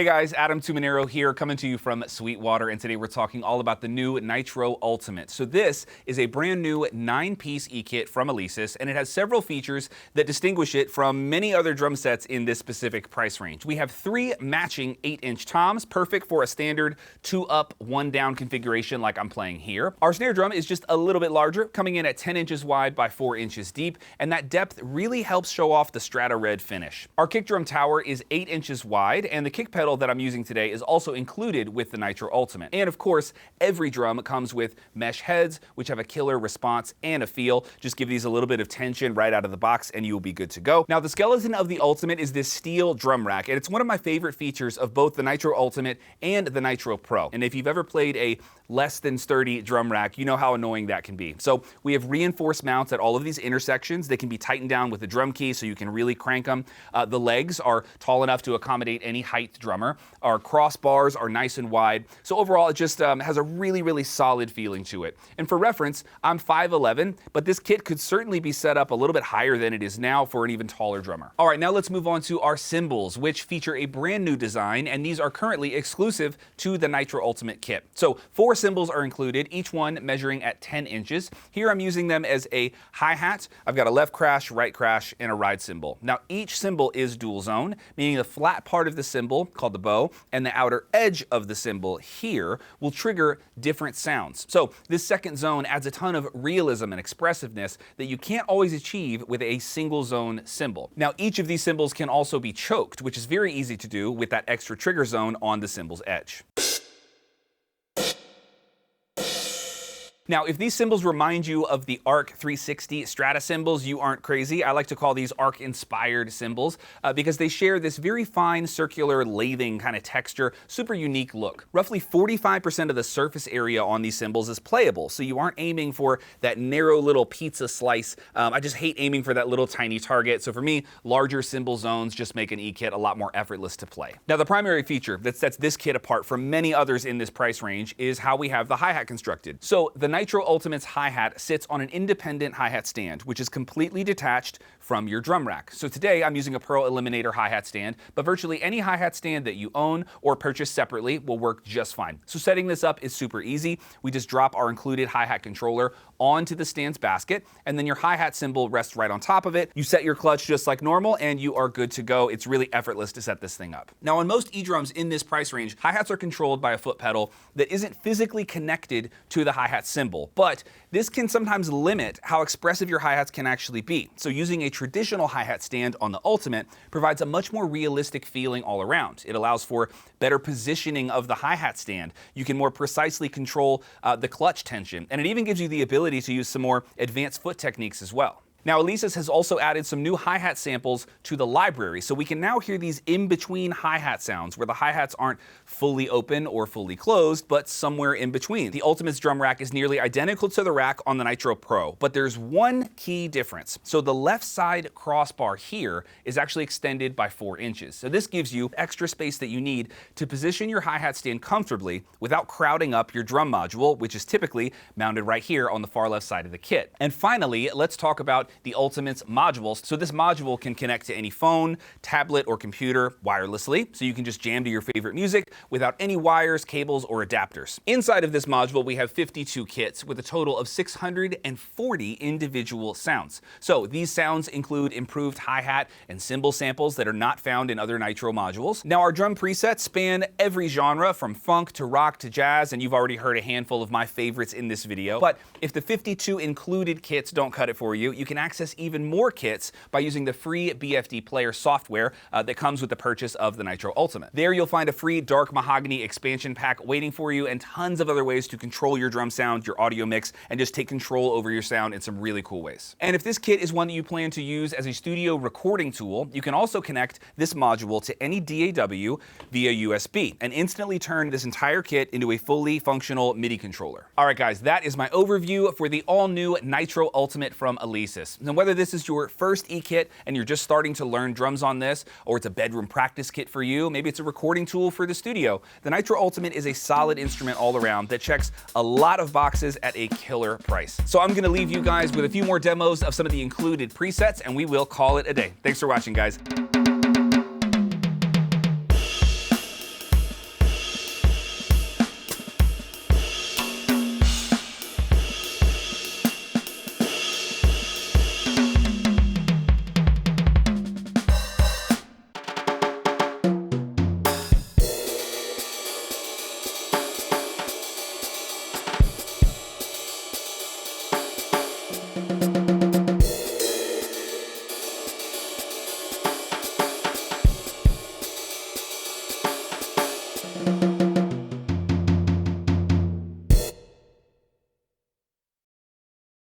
Hey guys, Adam Tumanero here, coming to you from Sweetwater, and today we're talking all about the new Nitro Ultimate. So this is a brand new 9-piece eKit from Alesis, and it has several features that distinguish it from many other drum sets in this specific price range. We have 3 matching 8-inch toms, perfect for a standard 2-up, 1-down configuration like I'm playing here. Our snare drum is just a little bit larger, coming in at 10 inches wide by 4 inches deep, and that depth really helps show off the Strata Red finish. Our kick drum tower is 8 inches wide, and the kick pedal that I'm using today is also included with the Nitro Ultimate. And of course, every drum comes with mesh heads, which have a killer response and a feel. Just give these a little bit of tension right out of the box and you will be good to go. Now, the skeleton of the Ultimate is this steel drum rack, and it's one of my favorite features of both the Nitro Ultimate and the Nitro Pro. And if you've ever played a less than sturdy drum rack, you know how annoying that can be. So we have reinforced mounts at all of these intersections. They can be tightened down with the drum key so you can really crank them. The legs are tall enough to accommodate any height drummer. Our crossbars are nice and wide. So overall, it just has a really solid feeling to it. And for reference, I'm 5'11", but this kit could certainly be set up a little bit higher than it is now for an even taller drummer. All right, now let's move on to our cymbals, which feature a brand new design, and these are currently exclusive to the Nitro Ultimate kit. So 4 cymbals are included, each one measuring at 10 inches. Here I'm using them as a hi-hat. I've got a left crash, right crash, and a ride cymbal. Now each cymbal is dual zone, meaning the flat part of the cymbal, called the bow, and the outer edge of the cymbal here will trigger different sounds. So this second zone adds a ton of realism and expressiveness that you can't always achieve with a single zone cymbal. Now each of these cymbals can also be choked, which is very easy to do with that extra trigger zone on the cymbal's edge. Now, if these cymbals remind you of the ARC 360 Strata cymbals, you aren't crazy. I like to call these ARC-inspired cymbals because they share this very fine circular lathing kind of texture, super unique look. Roughly 45% of the surface area on these cymbals is playable, so you aren't aiming for that narrow little pizza slice. I just hate aiming for that little tiny target, so for me, larger cymbal zones just make an eKit a lot more effortless to play. Now, the primary feature that sets this kit apart from many others in this price range is how we have the hi-hat constructed. So the Nitro Ultimate's hi-hat sits on an independent hi-hat stand, which is completely detached from your drum rack. So today I'm using a Pro Eliminator hi-hat stand, but virtually any hi-hat stand that you own or purchase separately will work just fine. So setting this up is super easy. We just drop our included hi-hat controller onto the stand's basket, and then your hi-hat cymbal rests right on top of it. You set your clutch just like normal, and you are good to go. It's really effortless to set this thing up. Now, on most e-drums in this price range, hi-hats are controlled by a foot pedal that isn't physically connected to the hi-hat cymbal, but this can sometimes limit how expressive your hi-hats can actually be. So using a traditional hi-hat stand on the Ultimate provides a much more realistic feeling all around. It allows for better positioning of the hi-hat stand. You can more precisely control the clutch tension, and it even gives you the ability to use some more advanced foot techniques as well. Now, Alesis has also added some new hi-hat samples to the library, so we can now hear these in-between hi-hat sounds where the hi-hats aren't fully open or fully closed, but somewhere in between. The Ultimate's drum rack is nearly identical to the rack on the Nitro Pro, but there's one key difference. So the left side crossbar here is actually extended by 4 inches. So this gives you extra space that you need to position your hi-hat stand comfortably without crowding up your drum module, which is typically mounted right here on the far left side of the kit. And finally, let's talk about the Ultimate's modules. So this module can connect to any phone, tablet, or computer wirelessly, so you can just jam to your favorite music without any wires, cables, or adapters. Inside of this module, we have 52 kits with a total of 640 individual sounds. So these sounds include improved hi-hat and cymbal samples that are not found in other Nitro modules. Now, our drum presets span every genre from funk to rock to jazz, and you've already heard a handful of my favorites in this video. But if the 52 included kits don't cut it for you, you can access even more kits by using the free BFD player software that comes with the purchase of the Nitro Ultimate. There you'll find a free Dark Mahogany expansion pack waiting for you and tons of other ways to control your drum sound, your audio mix, and just take control over your sound in some really cool ways. And if this kit is one that you plan to use as a studio recording tool, you can also connect this module to any DAW via USB and instantly turn this entire kit into a fully functional MIDI controller. All right, guys, that is my overview for the all-new Nitro Ultimate from Alesis. Now, whether this is your first eKit and you're just starting to learn drums on this, or it's a bedroom practice kit for you, maybe it's a recording tool for the studio, the Nitro Ultimate is a solid instrument all around that checks a lot of boxes at a killer price. So I'm gonna leave you guys with a few more demos of some of the included presets, and we will call it a day. Thanks for watching, guys.